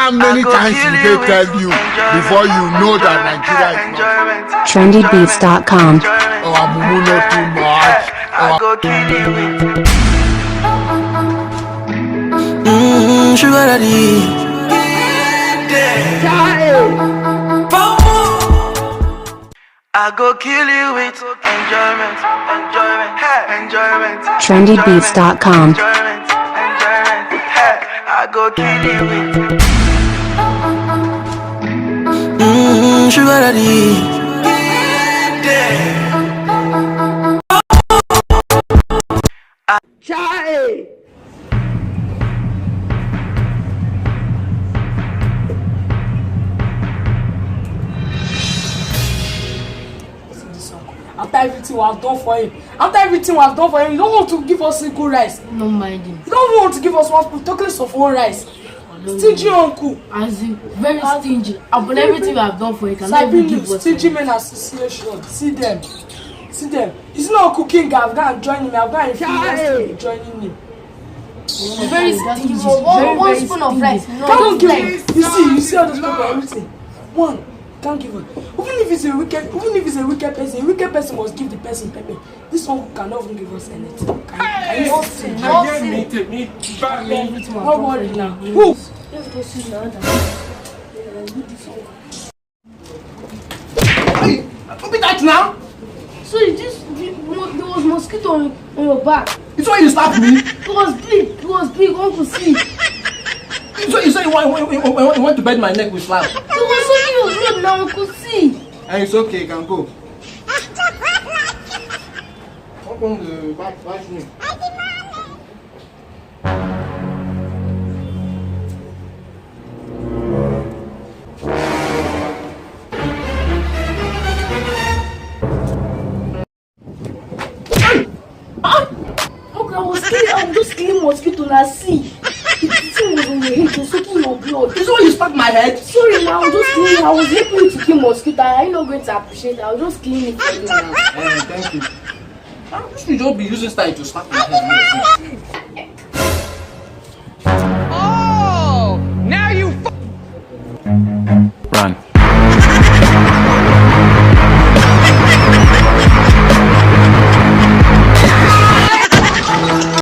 How many times will they tell you before you know that Nigeria is not? trendybeats.com. Oh, I'm not too much. I go kill you with sugar daddy. I go kill you with enjoyment, enjoyment, enjoyment. trendybeats.com. Enjoyment, enjoyment, I go kill you with Sugar daddy. After everything we have done for him, you don't want to give us single rice. No mind him. You don't want to give us one talkless of one rice. Stingy uncle. As in, very stingy. Upon everything we have done for him, can never give us. Stingy Men Association. See them. It's not cooking. I've gone and join him. I've gone and feel joining him. Very stingy. One spoon of rice. Can't give him. You see all those people, everything. One. Can't give him. Even if it's a wicked person must give the person pepper. This one cannot even give us anything. Can you see? Don't worry now. Who? Let's go see the other. Hey, open that now. So there was mosquito on your back. It's why you slapped me. It was big, Uncle see. You say you want to bend my neck with slap. It was something you was now, Uncle see. And it's okay, you can go. Open the back, watch me. I was just killing mosquito and I see. The thing was on your head, it was soaking your blood. This is why you slapped my head. Sorry now, I was just cleaning. I was helping you to kill mosquito. I'm not going to appreciate it. I was just cleaning it for you now. Thank you. I wish you don't be using style to slap my head.